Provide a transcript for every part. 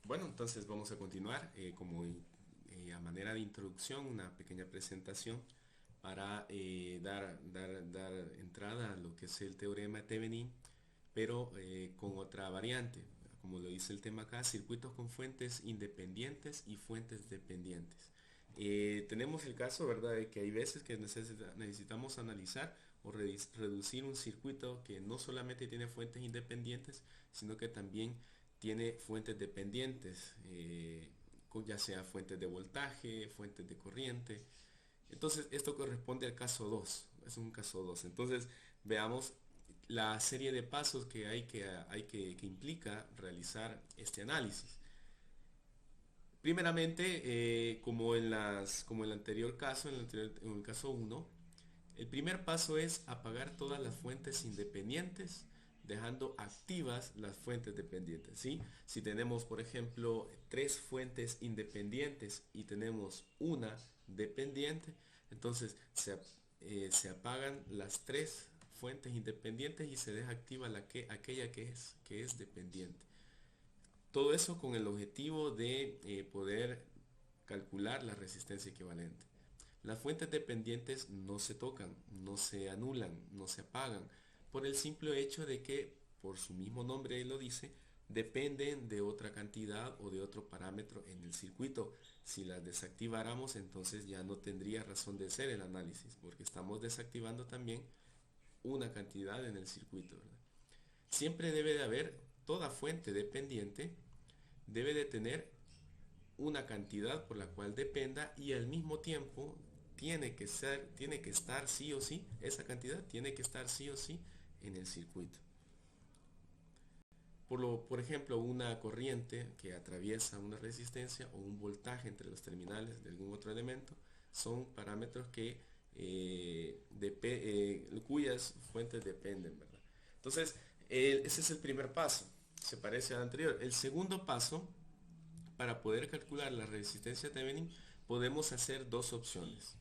Bueno, entonces vamos a continuar a manera de introducción, una pequeña presentación para dar entrada a lo que es el teorema de Thevenin, pero con otra variante. Como lo dice el tema acá, circuitos con fuentes independientes y fuentes dependientes. Tenemos el caso, ¿verdad?, de que hay veces que necesitamos analizar o reducir un circuito que no solamente tiene fuentes independientes, sino que también tiene fuentes dependientes, ya sea fuentes de voltaje, fuentes de corriente. Entonces, esto corresponde al caso 2, es un caso 2. Entonces, veamos la serie de pasos que implica realizar este análisis. Primeramente, como en el anterior caso, en el caso 1, el primer paso es apagar todas las fuentes independientes, dejando activas las fuentes dependientes, ¿sí? Si tenemos, por ejemplo, tres fuentes independientes y tenemos una dependiente, entonces se apagan las tres fuentes independientes y se deja activa aquella que es dependiente. Todo eso con el objetivo de poder calcular la resistencia equivalente. Las fuentes dependientes no se tocan, no se anulan, no se apagan, por el simple hecho de que, por su mismo nombre lo dice, dependen de otra cantidad o de otro parámetro en el circuito. Si las desactiváramos, entonces ya no tendría razón de ser el análisis, porque estamos desactivando también una cantidad en el circuito, ¿verdad? Siempre debe de haber, toda fuente dependiente debe de tener una cantidad por la cual dependa y al mismo tiempo tiene que estar sí o sí, esa cantidad tiene que estar sí o sí en el circuito. Por ejemplo, una corriente que atraviesa una resistencia o un voltaje entre los terminales de algún otro elemento son parámetros cuyas fuentes dependen, ¿verdad? Entonces, ese es el primer paso, se parece al anterior. El segundo paso, para poder calcular la resistencia Thevenin, podemos hacer dos opciones.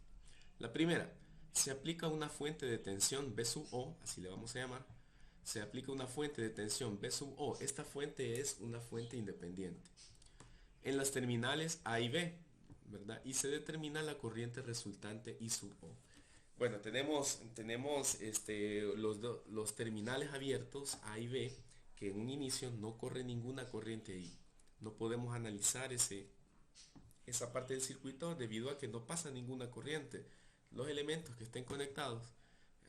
La primera, se aplica una fuente de tensión B sub O, así le vamos a llamar. Se aplica una fuente de tensión B sub O. Esta fuente es una fuente independiente en las terminales A y B, ¿verdad? Y se determina la corriente resultante I sub O. Bueno, tenemos los terminales abiertos A y B, que en un inicio no corre ninguna corriente ahí. No podemos analizar esa parte del circuito debido a que no pasa ninguna corriente. Los elementos que estén conectados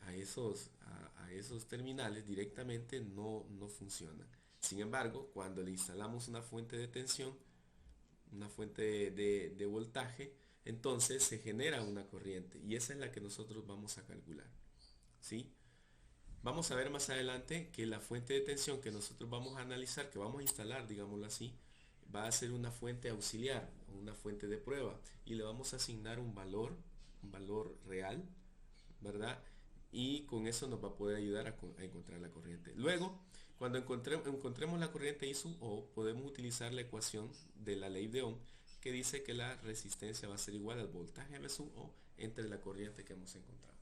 a esos terminales directamente no funcionan. Sin embargo, cuando le instalamos una fuente de tensión, una fuente de voltaje, entonces se genera una corriente y esa es la que nosotros vamos a calcular, ¿sí? Vamos a ver más adelante que la fuente de tensión que nosotros vamos a analizar, que vamos a instalar, digámoslo así, va a ser una fuente auxiliar o una fuente de prueba y le vamos a asignar un valor real, ¿verdad? Y con eso nos va a poder ayudar a encontrar la corriente. Luego, cuando encontremos la corriente I sub O, podemos utilizar la ecuación de la ley de Ohm que dice que la resistencia va a ser igual al voltaje V sub O entre la corriente que hemos encontrado.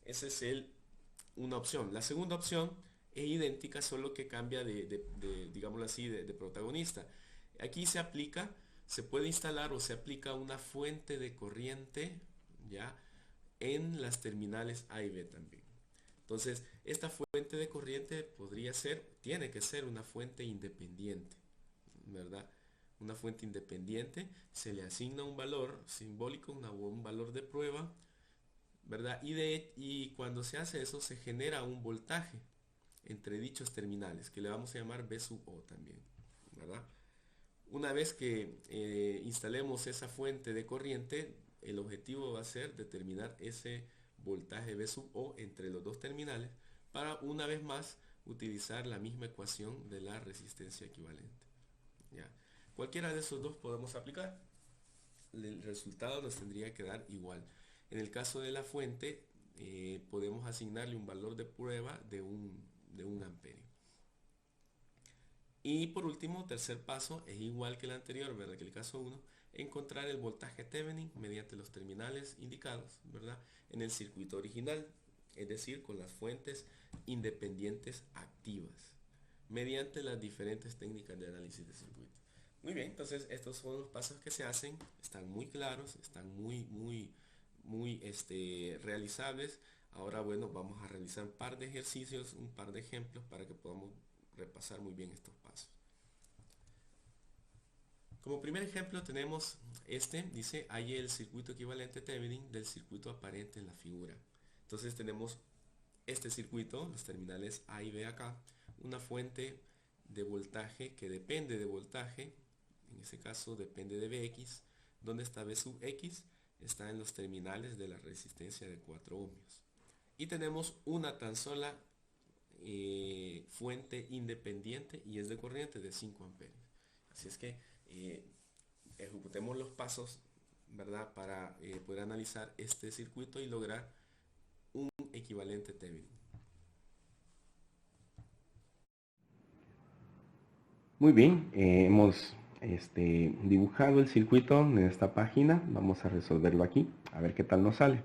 Esa es una opción. La segunda opción es idéntica, solo que cambia digámoslo así, de protagonista. Aquí se puede instalar o se aplica una fuente de corriente, ¿ya?, en las terminales A y B también. Entonces, esta fuente de corriente tiene que ser una fuente independiente, ¿verdad? Una fuente independiente, se le asigna un valor simbólico, un valor de prueba, ¿verdad? Y cuando se hace eso, se genera un voltaje entre dichos terminales, que le vamos a llamar B sub O también, ¿verdad? Una vez que instalemos esa fuente de corriente, el objetivo va a ser determinar ese voltaje V sub O entre los dos terminales para una vez más utilizar la misma ecuación de la resistencia equivalente. ¿Ya? Cualquiera de esos dos podemos aplicar. El resultado nos tendría que dar igual. En el caso de la fuente, podemos asignarle un valor de prueba de un amperio. Y por último, tercer paso, es igual que el anterior, ¿verdad?, que el caso 1, encontrar el voltaje Thevenin mediante los terminales indicados, ¿verdad?, en el circuito original, es decir, con las fuentes independientes activas, mediante las diferentes técnicas de análisis de circuito. Muy bien, entonces estos son los pasos que se hacen, están muy claros, están muy realizables. Ahora, bueno, vamos a realizar un par de ejercicios, un par de ejemplos para que podamos repasar muy bien estos pasos. Como primer ejemplo tenemos dice, hay el circuito equivalente Thevenin del circuito aparente en la figura. Entonces tenemos este circuito, los terminales A y B acá, una fuente de voltaje que depende de voltaje, en este caso depende de Vx, donde está V sub X, está en los terminales de la resistencia de 4 ohmios. Y tenemos una tan sola fuente independiente y es de corriente de 5 amperios. Así es que ejecutemos los pasos, ¿verdad? Para poder analizar este circuito y lograr un equivalente Thevenin. Muy bien, hemos dibujado el circuito en esta página. Vamos a resolverlo aquí, a ver qué tal nos sale.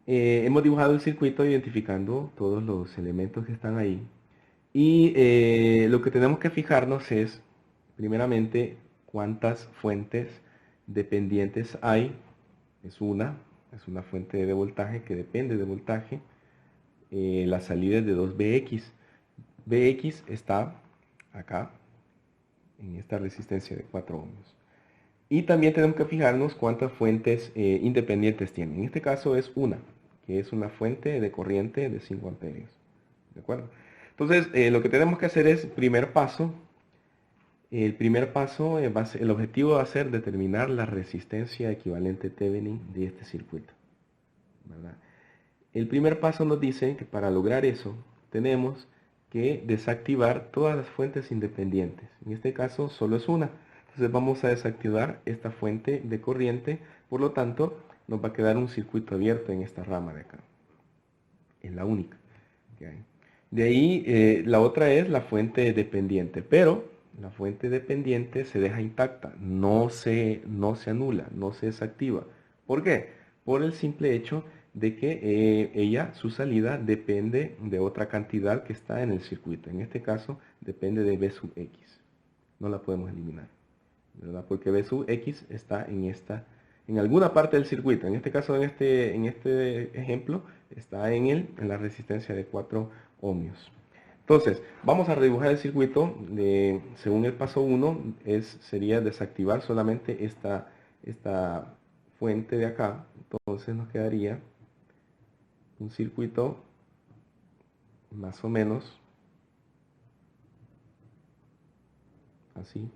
Hemos dibujado el circuito identificando todos los elementos que están ahí. Y lo que tenemos que fijarnos es, primeramente, cuántas fuentes dependientes hay. Es una fuente de voltaje que depende de voltaje. La salida es de 2Bx. Bx está acá, en esta resistencia de 4 ohmios. Y también tenemos que fijarnos cuántas fuentes independientes tienen. En este caso es una, que es una fuente de corriente de 5 amperios. ¿De acuerdo? Entonces, lo que tenemos que hacer es, primer paso, el primer paso, el objetivo va a ser determinar la resistencia equivalente Thevenin de este circuito, ¿verdad? El primer paso nos dice que para lograr eso tenemos que desactivar todas las fuentes independientes. En este caso solo es una. Entonces vamos a desactivar esta fuente de corriente, por lo tanto nos va a quedar un circuito abierto en esta rama de acá. Es la única que hay. De ahí la otra es la fuente dependiente, pero la fuente dependiente se deja intacta, no se anula, no se desactiva. ¿Por qué? Por el simple hecho de que su salida depende de otra cantidad que está en el circuito. En este caso depende de V sub X. No la podemos eliminar, ¿verdad? Porque V sub X está en alguna parte del circuito. En este caso, en este ejemplo, está en la resistencia de 4 ohmios. Entonces, vamos a redibujar el circuito. Según el paso 1, sería desactivar solamente esta fuente de acá. Entonces nos quedaría un circuito más o menos así.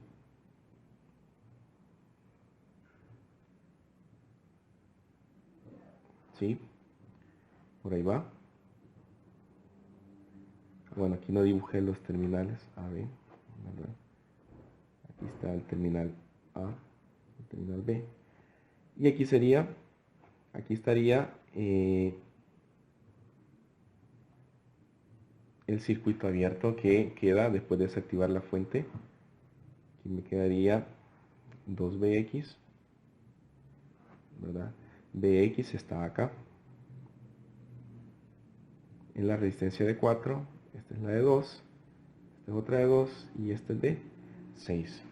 ¿Sí? Por ahí va. Bueno, aquí no dibujé los terminales A, B, ¿verdad? Aquí está el terminal A, el terminal B. Y aquí estaría el circuito abierto que queda después de desactivar la fuente. Aquí me quedaría 2Bx, ¿verdad? Bx está acá en la resistencia de 4. Esta es la de 2, esta es otra de 2 y esta es de 6.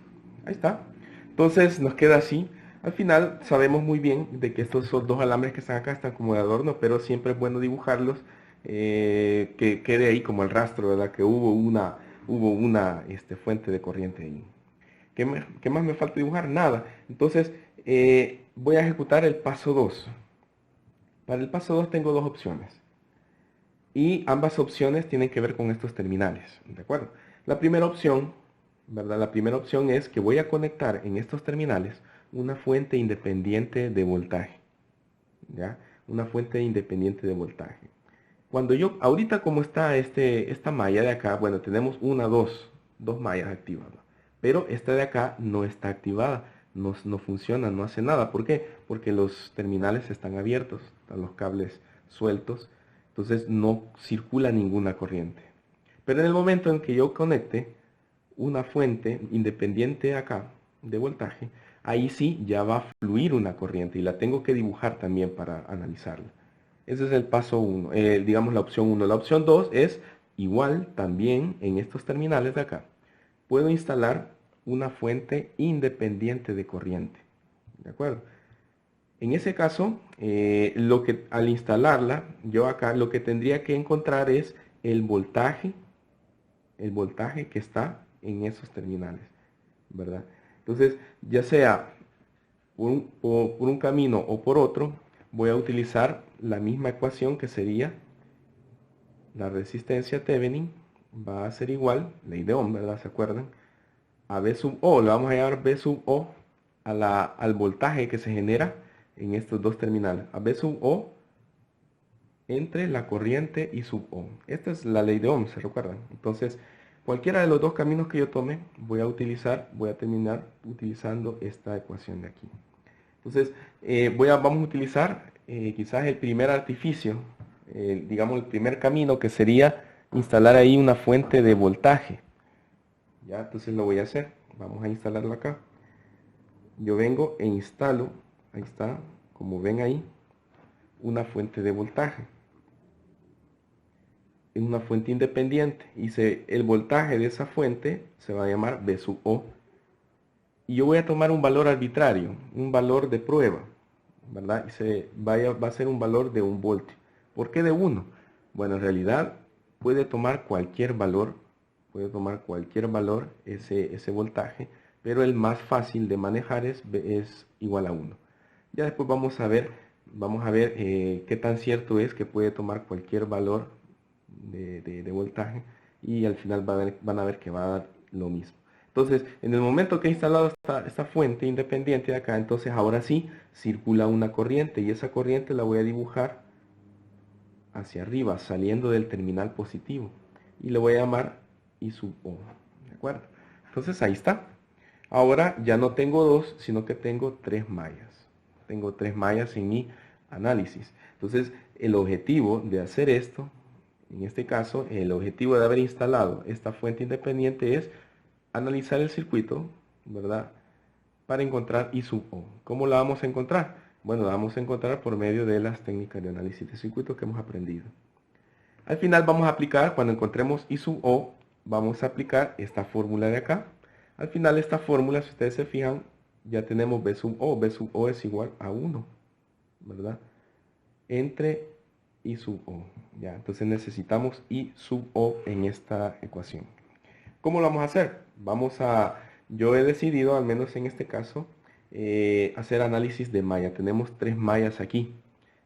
Ahí está. Entonces nos queda así. Al final sabemos muy bien de que estos son dos alambres que están acá, están como de adorno, pero siempre es bueno dibujarlos, que quede ahí como el rastro, ¿verdad? Que hubo una fuente de corriente ahí. ¿Qué más me falta dibujar? Nada. Entonces voy a ejecutar el paso 2. Para el paso 2 tengo dos opciones. Y ambas opciones tienen que ver con estos terminales, ¿de acuerdo? La primera opción, ¿verdad? La primera opción es que voy a conectar en estos terminales una fuente independiente de voltaje, ¿ya? Una fuente independiente de voltaje. Ahorita como está esta malla de acá, bueno, tenemos dos mallas activas, ¿no? Pero esta de acá no está activada, no funciona, no hace nada. ¿Por qué? Porque los terminales están abiertos, están los cables sueltos, entonces no circula ninguna corriente. Pero en el momento en que yo conecte una fuente independiente acá de voltaje, ahí sí ya va a fluir una corriente y la tengo que dibujar también para analizarla. Ese es el paso 1, digamos la opción 1. La opción 2 es igual también en estos terminales de acá. Puedo instalar una fuente independiente de corriente. ¿De acuerdo? En ese caso, al instalarla, yo acá lo que tendría que encontrar es el voltaje que está en esos terminales, ¿verdad? Entonces, ya sea por un camino o por otro, voy a utilizar la misma ecuación que sería la resistencia Thevenin va a ser igual, ley de Ohm, ¿verdad? ¿Se acuerdan? A B sub O, le vamos a llamar B sub O al voltaje que se genera en estos dos terminales. A B sub O entre la corriente y sub ohm. Esta es la ley de Ohm, ¿se recuerdan? Entonces, cualquiera de los dos caminos que yo tome, voy a terminar utilizando esta ecuación de aquí. Entonces, vamos a utilizar quizás el primer artificio, digamos el primer camino, que sería instalar ahí una fuente de voltaje. Ya, entonces lo voy a hacer. Vamos a instalarlo acá. Yo vengo e instalo, ahí está, como ven ahí, una fuente de voltaje. Es una fuente independiente y el voltaje de esa fuente se va a llamar V sub O. Y yo voy a tomar un valor arbitrario, un valor de prueba, ¿verdad? Va a ser un valor de 1 voltio. ¿Por qué de 1? Bueno, en realidad puede tomar cualquier valor, ese voltaje, pero el más fácil de manejar es igual a 1. Ya después vamos a ver qué tan cierto es que puede tomar cualquier valor de voltaje, y al final van a ver que va a dar lo mismo. Entonces, en el momento que he instalado esta fuente independiente de acá, entonces ahora sí circula una corriente, y esa corriente la voy a dibujar hacia arriba, saliendo del terminal positivo, y le voy a llamar I sub O. ¿De acuerdo? Entonces ahí está. Ahora ya no tengo 2, sino que tengo 3 mallas. Tengo 3 mallas en mi análisis. Entonces, el objetivo de hacer esto, en este caso, el objetivo de haber instalado esta fuente independiente es analizar el circuito, ¿verdad? Para encontrar I sub O. ¿Cómo la vamos a encontrar? Bueno, la vamos a encontrar por medio de las técnicas de análisis de circuito que hemos aprendido. Al final vamos a aplicar, cuando encontremos I sub O, vamos a aplicar esta fórmula de acá. Al final esta fórmula, si ustedes se fijan, ya tenemos B sub O. B sub O es igual a 1, ¿verdad? Entre I sub O. Ya, entonces necesitamos I sub O en esta ecuación. ¿Cómo lo vamos a hacer? Yo he decidido, al menos en este caso, hacer análisis de malla. Tenemos 3 mallas aquí.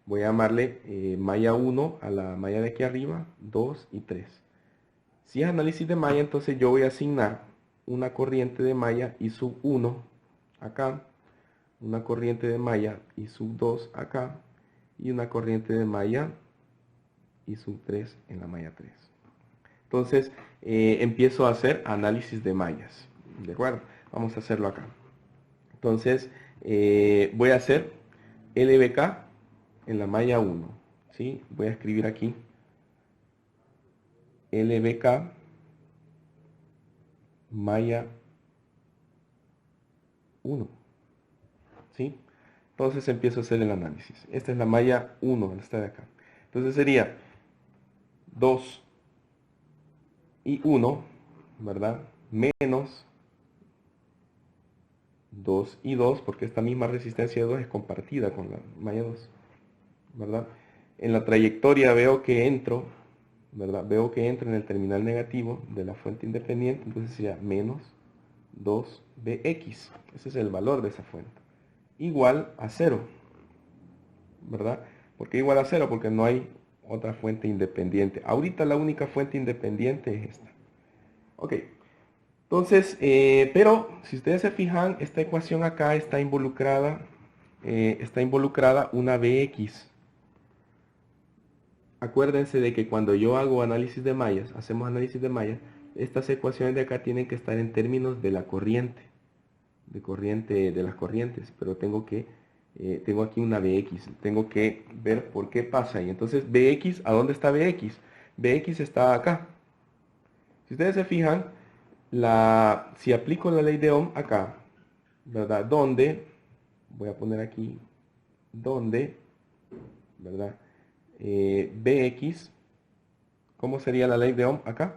Voy a llamarle malla 1 a la malla de aquí arriba, 2 y 3. Si es análisis de malla, entonces yo voy a asignar una corriente de malla I sub 1 acá, una corriente de malla I sub 2 acá, y una corriente de malla I sub 3 en la malla 3. Entonces empiezo a hacer análisis de mallas. ¿De acuerdo? Vamos a hacerlo acá. Entonces voy a hacer LBK en la malla 1. ¿Sí? Voy a escribir aquí LBK malla 1. ¿Sí? Entonces empiezo a hacer el análisis. Esta es la malla 1, esta de acá. Entonces sería 2 y 1, ¿verdad? Menos 2 y 2, porque esta misma resistencia de 2 es compartida con la malla 2, ¿verdad? En la trayectoria veo que entro, ¿verdad? Veo que entro en el terminal negativo de la fuente independiente, entonces sería menos 2Bx. Ese es el valor de esa fuente. Igual a 0, ¿verdad? ¿Por qué igual a 0? Porque no hay otra fuente independiente. Ahorita la única fuente independiente es esta. Ok. Entonces, pero si ustedes se fijan, esta ecuación acá está involucrada una Bx. Acuérdense de que cuando yo hago análisis de mallas, hacemos análisis de mallas, estas ecuaciones de acá tienen que estar en términos de la corriente, de las corrientes, pero tengo aquí una Bx, tengo que ver por qué pasa. Y entonces Bx, ¿a dónde está Bx? Bx está acá. Si ustedes se fijan, si aplico la ley de Ohm acá, ¿verdad? Donde, voy a poner aquí, donde, ¿verdad? Bx, ¿cómo sería la ley de Ohm acá?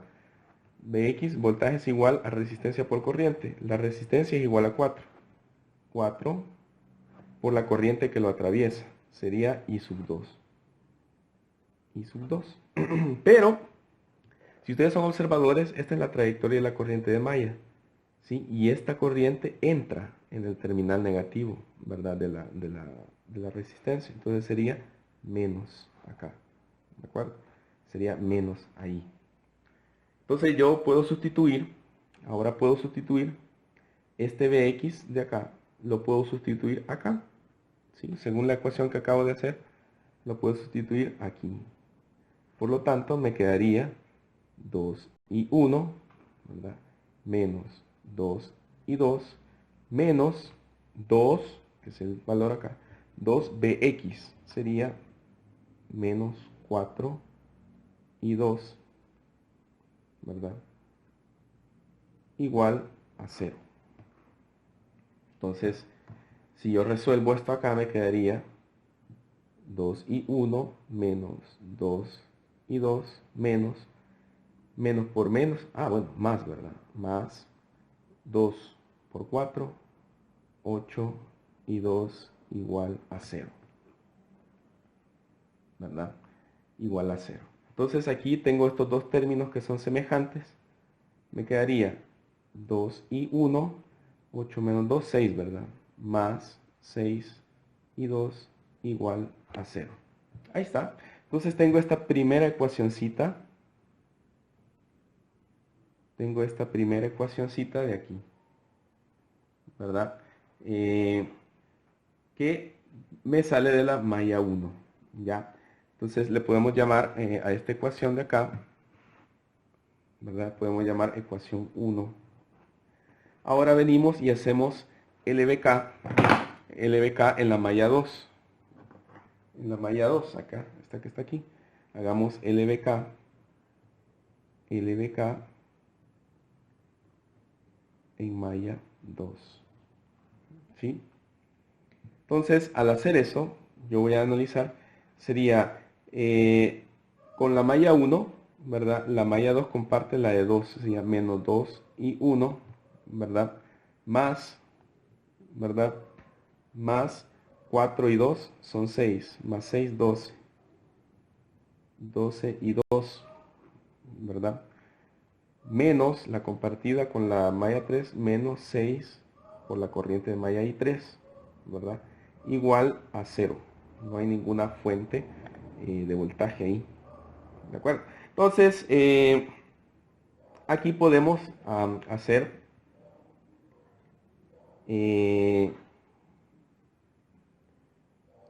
Vx, voltaje es igual a resistencia por corriente. La resistencia es igual a 4. 4 por la corriente que lo atraviesa. Sería I sub 2. I sub 2. Pero, si ustedes son observadores, esta es la trayectoria de la corriente de malla. ¿Sí? Y esta corriente entra en el terminal negativo, ¿verdad? De la resistencia. Entonces sería menos acá. ¿De acuerdo? Sería menos ahí. Entonces yo puedo sustituir, ahora puedo sustituir este Vx de acá, lo puedo sustituir acá. ¿Sí? Según la ecuación que acabo de hacer, lo puedo sustituir aquí. Por lo tanto, me quedaría 2 y 1, ¿verdad? Menos 2 y 2, menos 2, que es el valor acá, 2Bx, sería menos 4 y 2, ¿verdad? Igual a 0. Entonces, si yo resuelvo esto acá, me quedaría 2 y 1 menos 2 y 2 menos por menos, bueno, más, ¿verdad? Más 2 por 4, 8 y 2 igual a 0, ¿verdad? Igual a 0. Entonces aquí tengo estos dos términos que son semejantes. Me quedaría 2 y 1, 8 menos 2, 6, ¿verdad? Más 6 y 2 igual a 0. Ahí está. Entonces tengo esta primera ecuacioncita. Tengo esta primera ecuacioncita de aquí, ¿verdad? Que me sale de la malla 1, ¿ya? Entonces le podemos llamar a esta ecuación de acá, ¿verdad? Podemos llamar ecuación 1. Ahora venimos y hacemos LBK en la malla 2. En la malla 2, acá, esta que está aquí. Hagamos LBK en malla 2. ¿Sí? Entonces, al hacer eso, yo voy a analizar, sería con la malla 1, ¿verdad? La malla 2 comparte la de 2, sería menos 2 y 1, ¿verdad? Más, ¿verdad? Más 4 y 2 son 6, más 6, 12. 12 y 2, ¿verdad? Menos la compartida con la malla 3, menos 6 por la corriente de malla I3, ¿verdad? Igual a 0. No hay ninguna fuente de voltaje ahí. ¿De acuerdo? Entonces, aquí podemos hacer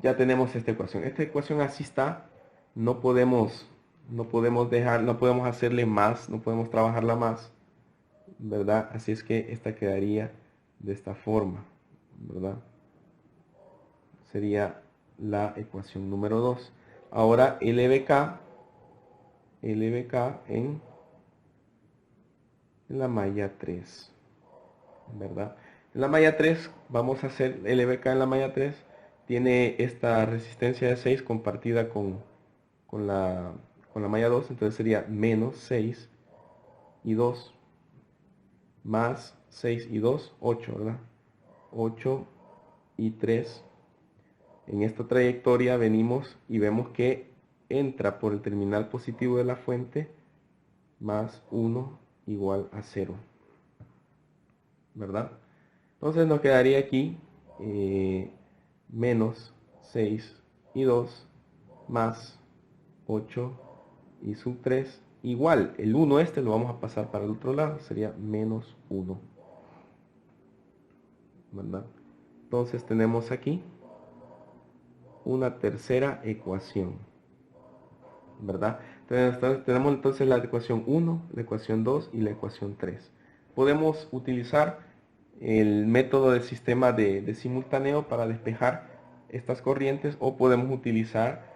ya tenemos esta ecuación. Esta ecuación así está. No podemos hacerle más, no podemos trabajarla más, ¿verdad? Así es que esta quedaría de esta forma, ¿verdad? Sería la ecuación número 2. Ahora LBK en la malla 3, ¿verdad? En la malla 3 vamos a hacer LBK en la malla 3. Tiene esta resistencia de 6 compartida con la malla 2, entonces sería menos 6 y 2 más 6 y 2, 8, ¿verdad? 8 y 3. En esta trayectoria venimos y vemos que entra por el terminal positivo de la fuente más 1 igual a 0, ¿verdad? Entonces nos quedaría aquí menos 6 y 2 más 8 y sub 3 igual, el 1 este lo vamos a pasar para el otro lado, sería menos 1, ¿verdad? Entonces tenemos aquí una tercera ecuación, ¿verdad? Entonces, tenemos entonces la ecuación 1, la ecuación 2 y la ecuación 3. Podemos utilizar el método del sistema de simultáneo para despejar estas corrientes, o podemos utilizar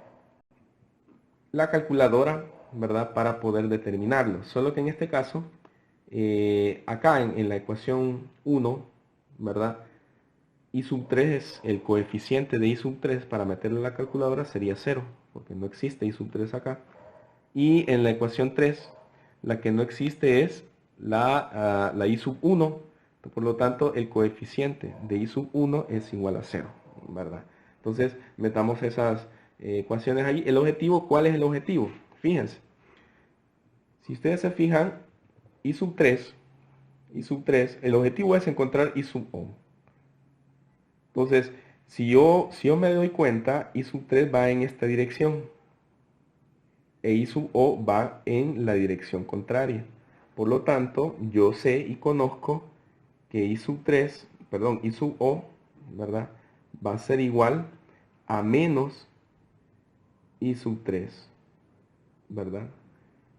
la calculadora, ¿verdad? Para poder determinarlo. Solo que en este caso, acá en la ecuación 1, ¿verdad? I sub 3, el coeficiente de I sub 3 para meterlo en la calculadora sería 0, porque no existe I sub 3 acá. Y en la ecuación 3, la que no existe es la I sub 1. Por lo tanto, el coeficiente de I sub 1 es igual a 0, ¿verdad? Entonces, metamos esas ecuaciones ahí. El objetivo, ¿cuál es el objetivo? Fíjense. Si ustedes se fijan, I sub 3, el objetivo es encontrar I sub O. Entonces, si yo me doy cuenta, I sub 3 va en esta dirección e I sub O va en la dirección contraria. Por lo tanto, yo sé y conozco que I sub O, ¿verdad? Va a ser igual a menos I sub 3, ¿verdad?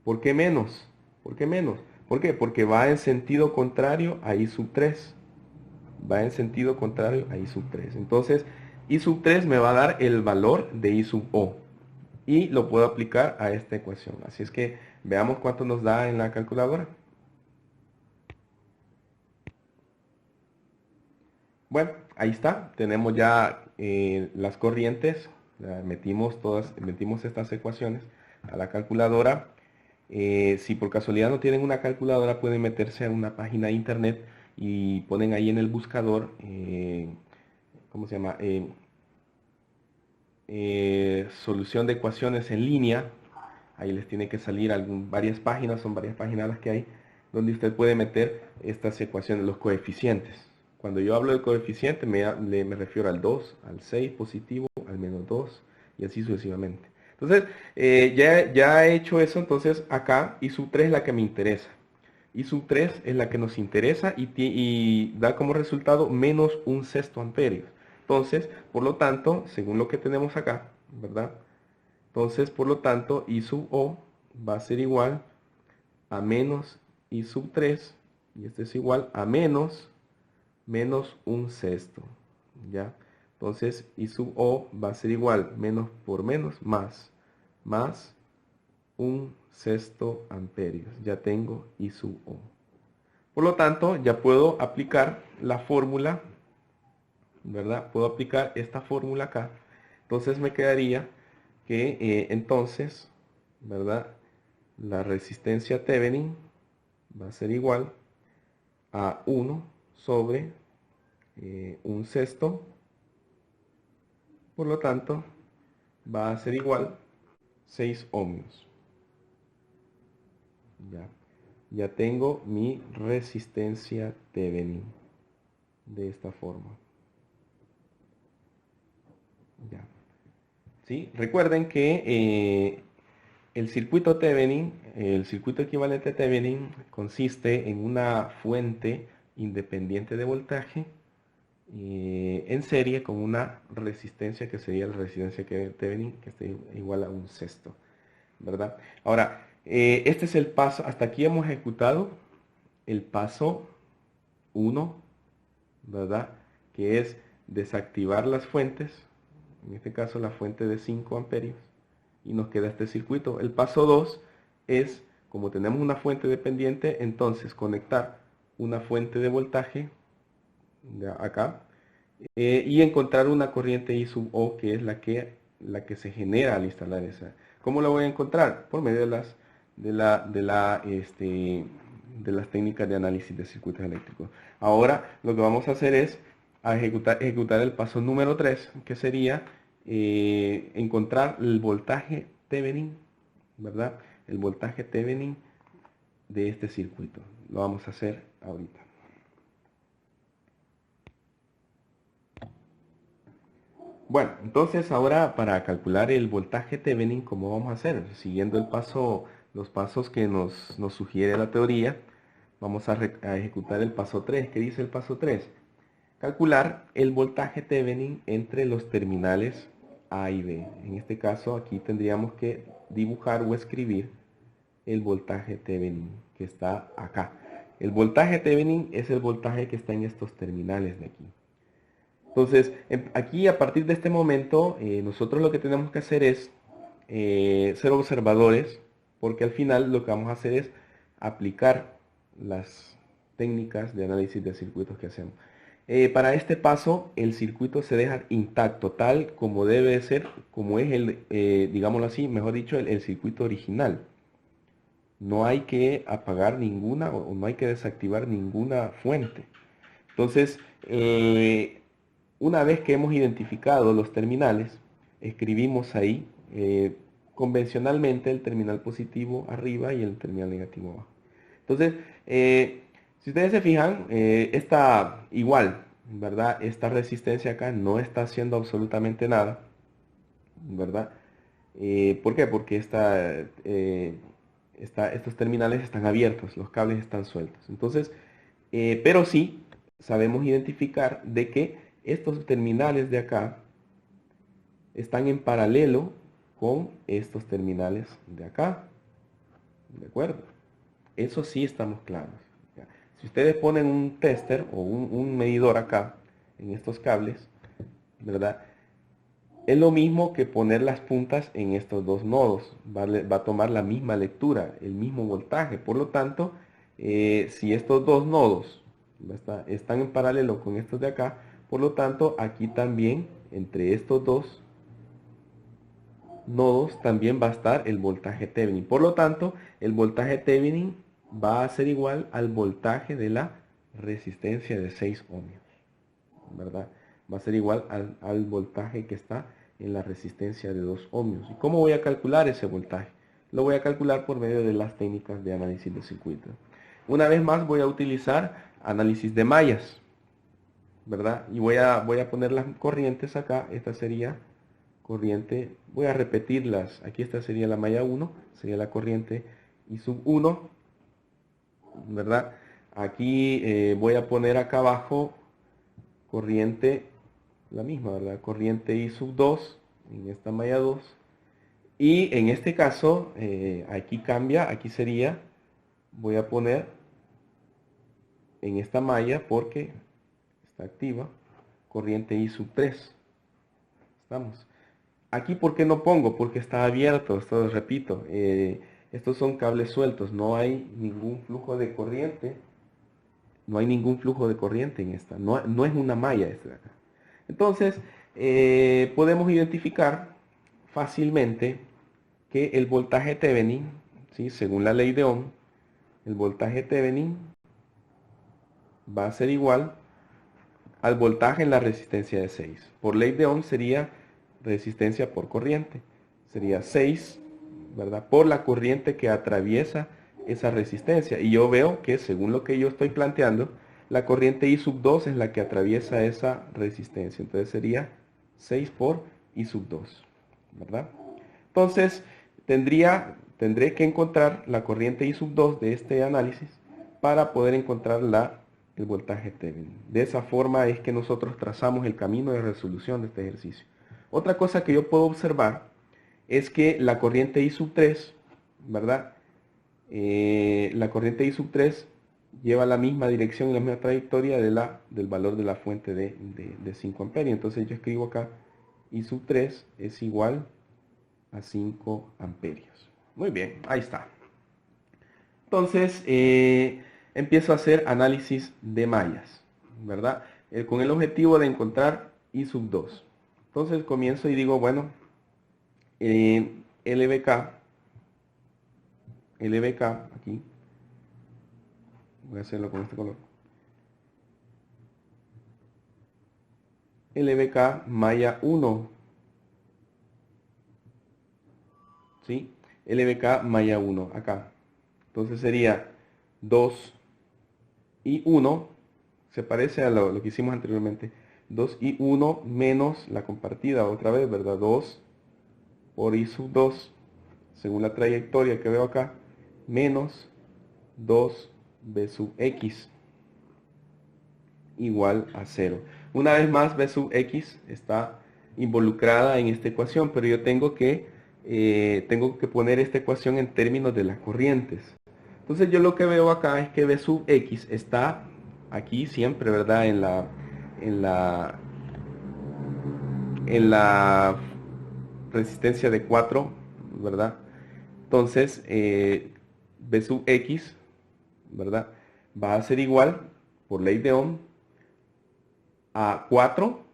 ¿Por qué menos? ¿Por qué menos? ¿Por qué? Porque va en sentido contrario a I sub 3. Va en sentido contrario a I sub 3. Entonces, I sub 3 me va a dar el valor de I sub O. Y lo puedo aplicar a esta ecuación. Así es que veamos cuánto nos da en la calculadora. Bueno, ahí está. Tenemos ya las corrientes. Metimos estas ecuaciones a la calculadora. Si por casualidad no tienen una calculadora, pueden meterse a una página de internet y ponen ahí en el buscador, ¿cómo se llama? Solución de ecuaciones en línea. Ahí les tiene que salir varias páginas, son varias páginas las que hay, donde usted puede meter estas ecuaciones, los coeficientes. Cuando yo hablo del coeficiente me refiero al 2, al 6 positivo, al menos 2 y así sucesivamente. Entonces, ya he hecho eso, entonces acá I sub 3 es la que me interesa. I sub 3 es la que nos interesa y da como resultado menos 1/6 amperio. Entonces, por lo tanto, según lo que tenemos acá, ¿verdad? Entonces, por lo tanto, I sub O va a ser igual a menos I sub 3, y esto es igual a menos 1/6, ¿ya? Entonces, I sub O va a ser igual, menos por menos, más 1/6 amperios. Ya tengo I sub O. Por lo tanto, ya puedo aplicar la fórmula, ¿verdad? Puedo aplicar esta fórmula acá. Entonces me quedaría que entonces, ¿verdad? La resistencia Thevenin va a ser igual a 1 sobre 1/6. Por lo tanto, va a ser igual 6 ohmios. Ya tengo mi resistencia Thevenin de esta forma. Ya. ¿Sí? Recuerden que el circuito Thevenin, el circuito equivalente Thevenin, consiste en una fuente independiente de voltaje en serie con una resistencia que sería la resistencia que Thevenin, que esté igual a 1/6, ¿verdad? Ahora, este es el paso, hasta aquí hemos ejecutado el paso 1, ¿verdad? Que es desactivar las fuentes, en este caso la fuente de 5 amperios, y nos queda este circuito. El paso 2 es, como tenemos una fuente dependiente, entonces conectar una fuente de voltaje de acá y encontrar una corriente I sub O, que es la que se genera al instalar esa. ¿Cómo la voy a encontrar? Por medio de las técnicas de análisis de circuitos eléctricos. Ahora lo que vamos a hacer es ejecutar el paso número 3, que sería encontrar el voltaje Thevenin, ¿verdad? El voltaje Thevenin de este circuito. Lo vamos a hacer ahorita. Bueno, entonces ahora para calcular el voltaje Thevenin, ¿cómo vamos a hacer? Siguiendo los pasos que nos sugiere la teoría, vamos a ejecutar el paso 3. ¿Qué dice el paso 3? Calcular el voltaje Thevenin entre los terminales A y B. En este caso aquí tendríamos que dibujar o escribir el voltaje Thevenin que está acá. El voltaje Thevenin es el voltaje que está en estos terminales de aquí. Entonces, aquí a partir de este momento, nosotros lo que tenemos que hacer es ser observadores, porque al final lo que vamos a hacer es aplicar las técnicas de análisis de circuitos que hacemos. Para este paso, el circuito se deja intacto, tal como debe de ser, como es digámoslo así, mejor dicho, el circuito original. No hay que apagar ninguna o no hay que desactivar ninguna fuente. Entonces, una vez que hemos identificado los terminales, escribimos ahí convencionalmente el terminal positivo arriba y el terminal negativo abajo. Entonces, si ustedes se fijan, está igual, ¿verdad? Esta resistencia acá no está haciendo absolutamente nada, ¿verdad? ¿Por qué? Porque estos terminales están abiertos, los cables están sueltos. Entonces, pero sí sabemos identificar de que estos terminales de acá están en paralelo con estos terminales de acá. ¿De acuerdo? Eso sí estamos claros. ¿Ya? Si ustedes ponen un tester o un medidor acá en estos cables, ¿verdad? Es lo mismo que poner las puntas en estos dos nodos. Va a tomar la misma lectura, el mismo voltaje. Por lo tanto, si estos dos nodos están en paralelo con estos de acá, por lo tanto, aquí también, entre estos dos nodos, también va a estar el voltaje Thevenin. Por lo tanto, el voltaje Thevenin va a ser igual al voltaje de la resistencia de 6 ohmios, ¿verdad? Va a ser igual al voltaje que está en la resistencia de 2 ohmios. ¿Y cómo voy a calcular ese voltaje? Lo voy a calcular por medio de las técnicas de análisis de circuitos. Una vez más voy a utilizar análisis de mallas, ¿verdad? Y voy a poner las corrientes acá. Esta sería corriente, voy a repetirlas. Aquí esta sería la malla 1, sería la corriente I sub 1, ¿verdad? Aquí voy a poner acá abajo corriente, la misma, ¿verdad? Corriente I sub 2 en esta malla 2. Y en este caso, aquí cambia, aquí sería, voy a poner en esta malla porque está activa, corriente I sub 3. Estamos. Aquí, ¿por qué no pongo? Porque está abierto, esto repito, estos son cables sueltos, no hay ningún flujo de corriente, no hay ningún flujo de corriente en esta, no es una malla esta de acá. Entonces, podemos identificar fácilmente que el voltaje Thevenin, ¿sí? Según la ley de Ohm, el voltaje Thevenin va a ser igual al voltaje en la resistencia de 6. Por ley de Ohm sería resistencia por corriente. Sería 6, ¿verdad? Por la corriente que atraviesa esa resistencia. Y yo veo que según lo que yo estoy planteando, la corriente I sub 2 es la que atraviesa esa resistencia. Entonces sería 6 por I sub 2, ¿verdad? Entonces tendré que encontrar la corriente I sub 2 de este análisis para poder encontrar el voltaje Thevenin. De esa forma es que nosotros trazamos el camino de resolución de este ejercicio. Otra cosa que yo puedo observar es que la corriente I sub 3, ¿verdad? La corriente I sub 3 lleva la misma dirección y la misma trayectoria del valor de la fuente de 5 amperios. Entonces yo escribo acá I sub 3 es igual a 5 amperios. Muy bien, ahí está. Entonces, empiezo a hacer análisis de mallas, ¿verdad? Con el objetivo de encontrar I sub 2. Entonces comienzo y digo, bueno, LBK, aquí, voy a hacerlo con este color. LBK malla 1, ¿sí? LBK malla 1, acá. Entonces sería 2 y 1, se parece a lo que hicimos anteriormente. 2 y 1 menos la compartida otra vez, ¿verdad? 2 por I sub 2, según la trayectoria que veo acá, menos 2 B sub X igual a 0. Una vez más, B sub X está involucrada en esta ecuación, pero yo tengo que poner esta ecuación en términos de las corrientes. Entonces yo lo que veo acá es que B sub X está aquí siempre, ¿verdad? En la resistencia de 4, ¿verdad? Entonces, B sub X, ¿verdad? Va a ser igual, por ley de Ohm, a 4,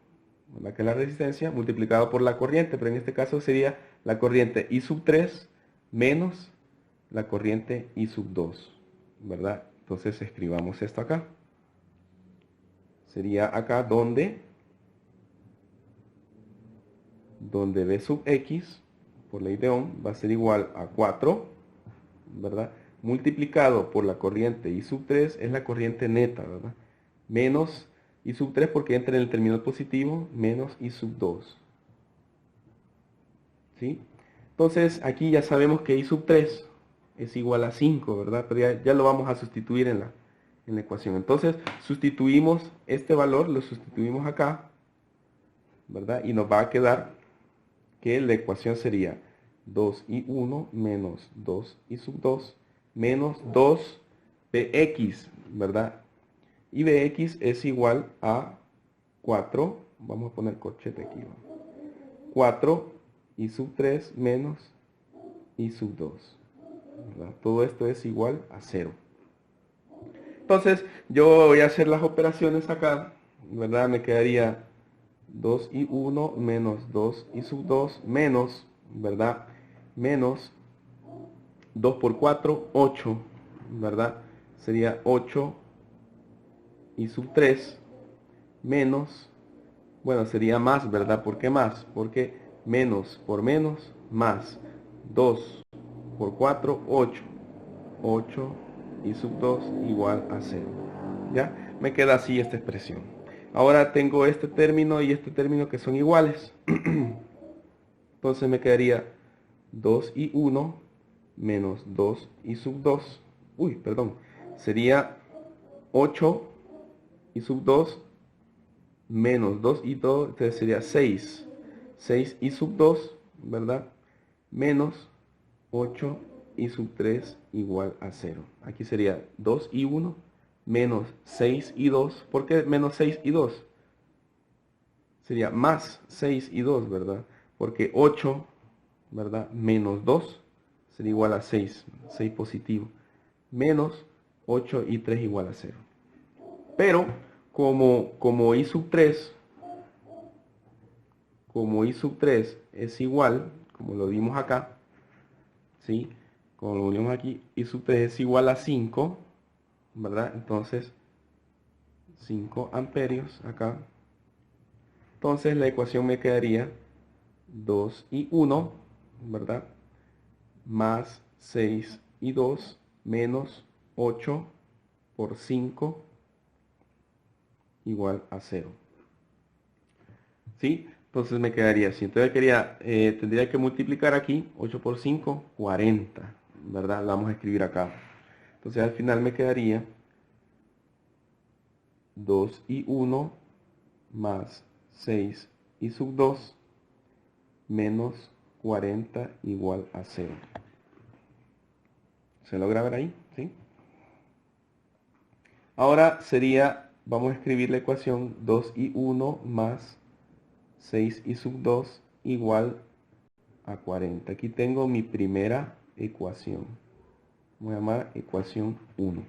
¿verdad? Que es la resistencia, multiplicado por la corriente, pero en este caso sería la corriente I sub 3 menos la corriente I sub 2, ¿verdad? Entonces escribamos esto acá. Sería acá donde B sub X, por ley de Ohm, va a ser igual a 4, ¿verdad? Multiplicado por la corriente I sub 3, es la corriente neta, ¿verdad? Menos I sub 3 porque entra en el terminal positivo, menos I sub 2. ¿Sí? Entonces aquí ya sabemos que I sub 3 es igual a 5, ¿verdad? Pero ya lo vamos a sustituir en la ecuación. Entonces sustituimos este valor, lo sustituimos acá, ¿verdad? Y nos va a quedar que la ecuación sería 2i1 menos 2i sub 2 menos 2bx, ¿verdad? Y bx es igual a 4, vamos a poner corchete aquí, 4 i sub 3 menos i sub 2, ¿verdad? Todo esto es igual a 0. Entonces yo voy a hacer las operaciones acá, ¿verdad? Me quedaría 2i1 menos 2i sub 2 menos, ¿verdad? Menos 2 por 4, 8, ¿verdad? Sería 8 i sub 3 menos, bueno, sería más, ¿verdad? ¿Por qué más? Porque menos por menos, más 2 por 4, 8. 8 i sub 2 igual a 0. ¿Ya? Me queda así esta expresión. Ahora tengo este término y este término que son iguales. Entonces me quedaría 2i1 menos 2i sub 2. Uy, perdón. Sería 8 i sub 2 menos 2i2, entonces sería 6. 6i sub 2, ¿verdad? Menos 8 i sub 3 igual a 0. Aquí sería 2i1 menos 6i2. ¿Por qué menos 6i2? Sería más 6i2, ¿verdad? Porque 8, ¿verdad? Menos 2 sería igual a 6. 6 positivo. Menos 8 y 3 igual a 0. Pero como i sub 3, es igual, como lo dimos acá, ¿sí? Como lo unimos aquí, i sub 3 es igual a 5, ¿verdad? Entonces, 5 amperios acá. Entonces la ecuación me quedaría 2i1, ¿verdad? Más 6i2 menos 8 por 5 igual a 0. ¿Sí? Entonces me quedaría así. Entonces tendría que multiplicar aquí 8 por 5, 40, ¿verdad? La vamos a escribir acá. Entonces al final me quedaría 2i1 más 6i sub 2 menos 40 igual a 0. ¿Se logra ver ahí? ¿Sí? Ahora vamos a escribir la ecuación 2i1 más 6i sub 2 igual a 40. Aquí tengo mi primera ecuación. Voy a llamar ecuación 1.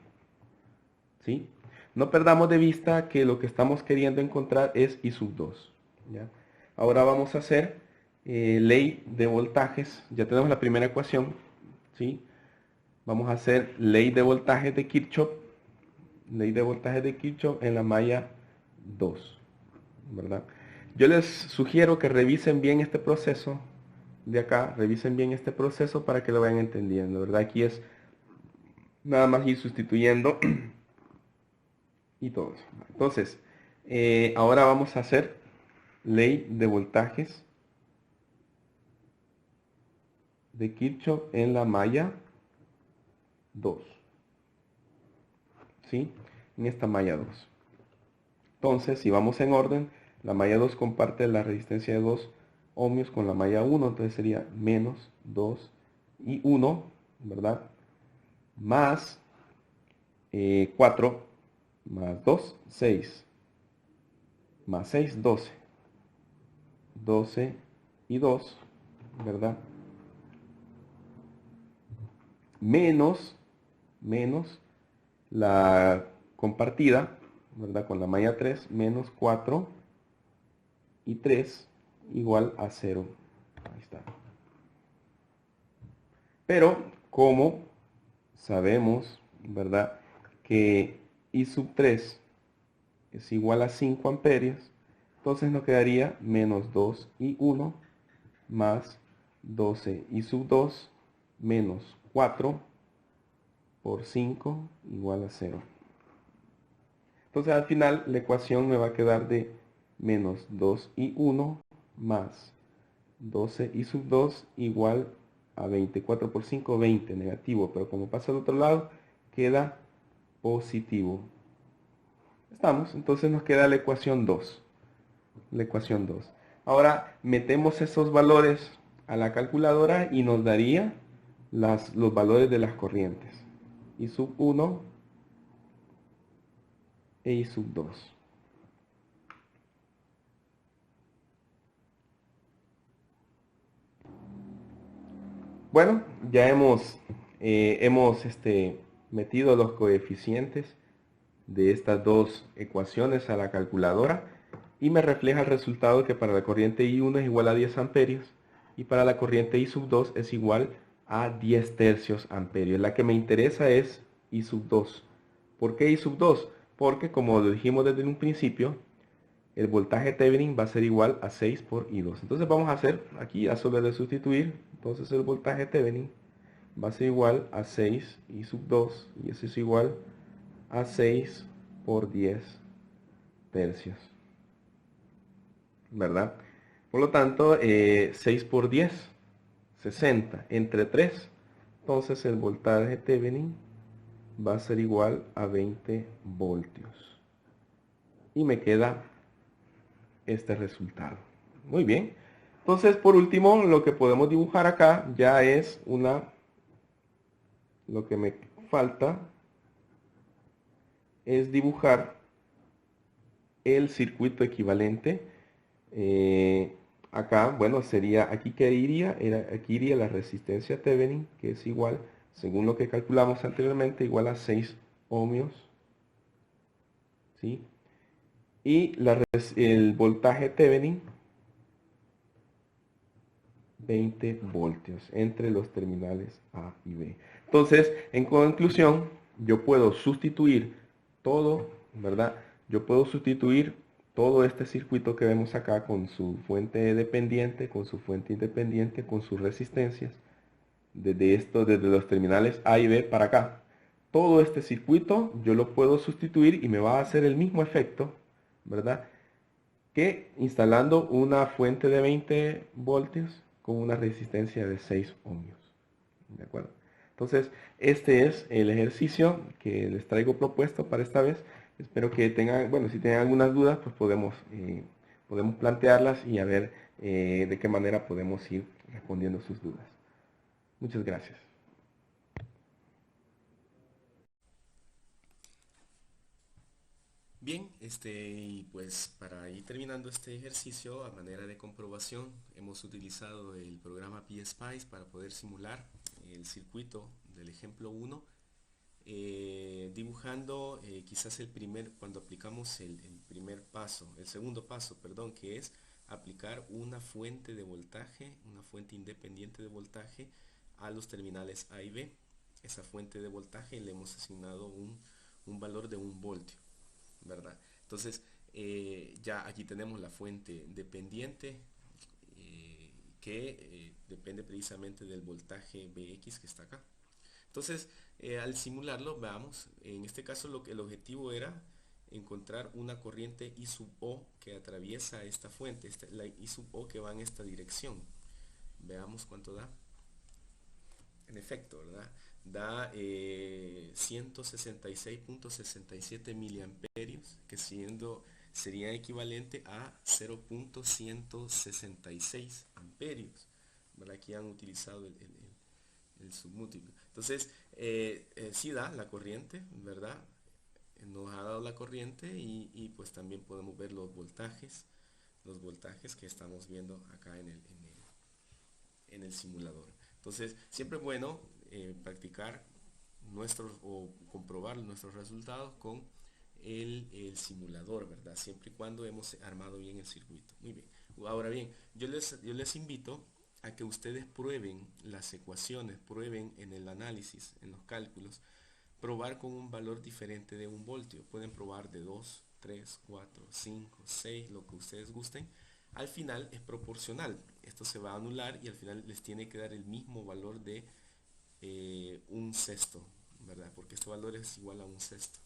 ¿Sí? No perdamos de vista que lo que estamos queriendo encontrar es I sub 2. ¿Ya? Ahora vamos a hacer ley de voltajes. Ya tenemos la primera ecuación. ¿Sí? Vamos a hacer ley de voltajes de Kirchhoff. Ley de voltajes de Kirchhoff en la malla 2. ¿Verdad? Yo les sugiero que revisen bien este proceso de acá. Revisen bien este proceso para que lo vayan entendiendo. ¿Verdad? Aquí es nada más ir sustituyendo y todo eso. Entonces, ahora vamos a hacer ley de voltajes de Kirchhoff en la malla 2. ¿Sí? En esta malla 2. Entonces, si vamos en orden, la malla 2 comparte la resistencia de 2 ohmios con la malla 1. Entonces sería menos 2 y 1, ¿verdad? Más 4 más 2, 6. Más 6, 12. 12 y 2, ¿verdad? Menos la compartida, ¿verdad? Con la malla 3, menos 4 y 3 igual a 0. Ahí está. Pero como sabemos, ¿verdad?, que I sub 3 es igual a 5 amperios, entonces nos quedaría menos 2I1 más 12I sub 2 menos 4 por 5 igual a 0. Entonces al final la ecuación me va a quedar de menos 2I1 más 12I sub 2 igual a 24 por 5, 20, negativo, pero como pasa al otro lado, queda positivo. Estamos, entonces nos queda la ecuación 2. La ecuación 2. Ahora metemos esos valores a la calculadora y nos daría los valores de las corrientes. I sub 1 e I sub 2. Bueno, ya hemos metido los coeficientes de estas dos ecuaciones a la calculadora y me refleja el resultado que para la corriente I1 es igual a 10 amperios y para la corriente I sub 2 es igual a 10 tercios amperios. La que me interesa es I sub 2. ¿Por qué I sub 2? Porque como lo dijimos desde un principio, el voltaje Thevenin va a ser igual a 6 por I2. Entonces vamos a hacer aquí, a solo de sustituir, entonces el voltaje Thevenin va a ser igual a 6 I sub 2 y eso es igual a 6 por 10 tercios, ¿verdad? Por lo tanto, 6 por 10, 60, entre 3. Entonces el voltaje Thevenin va a ser igual a 20 voltios. Y me queda este resultado. Muy bien. Entonces, por último, lo que podemos dibujar acá ya es lo que me falta es dibujar el circuito equivalente. Acá, bueno, sería, aquí aquí iría la resistencia Thevenin, que es igual, según lo que calculamos anteriormente, igual a 6 ohmios. ¿Sí? Y el voltaje Thevenin, 20 voltios entre los terminales A y B. Entonces, en conclusión, yo puedo sustituir todo, ¿verdad? Yo puedo sustituir todo este circuito que vemos acá con su fuente dependiente, con su fuente independiente, con sus resistencias, desde los terminales A y B para acá. Todo este circuito yo lo puedo sustituir y me va a hacer el mismo efecto, ¿verdad?, que instalando una fuente de 20 voltios con una resistencia de 6 ohmios. ¿De acuerdo? Entonces, este es el ejercicio que les traigo propuesto para esta vez. Espero que tengan, bueno, si tienen algunas dudas, pues podemos plantearlas y a ver de qué manera podemos ir respondiendo sus dudas. Muchas gracias. Bien, y pues para ir terminando este ejercicio, a manera de comprobación, hemos utilizado el programa PSpice para poder simular el circuito del ejemplo 1, dibujando quizás cuando aplicamos el primer paso, el segundo paso, perdón, que es aplicar una fuente de voltaje, una fuente independiente de voltaje a los terminales A y B. Esa fuente de voltaje le hemos asignado un valor de 1 voltio, ¿verdad? Entonces, ya aquí tenemos la fuente dependiente que depende precisamente del voltaje Vx que está acá. Entonces, al simularlo, veamos, en este caso el objetivo era encontrar una corriente I sub O que atraviesa esta fuente, la I sub O que va en esta dirección. Veamos cuánto da. En efecto, ¿verdad? Da 166.67 miliamperios, que sería equivalente a 0.166 amperios, ¿verdad? Aquí han utilizado el submúltiplo. Entonces, sí da la corriente, ¿verdad? Nos ha dado la corriente y pues también podemos ver los voltajes que estamos viendo acá en el simulador. Entonces, siempre es bueno practicar o comprobar nuestros resultados con el simulador, ¿verdad? Siempre y cuando hemos armado bien el circuito. Muy bien. Ahora bien, yo les invito a que ustedes prueben las ecuaciones, prueben en el análisis, en los cálculos, probar con un valor diferente de 1 voltio. Pueden probar de 2, 3, 4, 5, 6, lo que ustedes gusten. Al final es proporcional. Esto se va a anular y al final les tiene que dar el mismo valor de 1/6, ¿verdad? Porque este valor es igual a 1/6.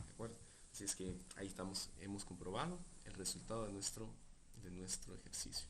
¿De acuerdo? Así es que ahí estamos, hemos comprobado el resultado de nuestro ejercicio.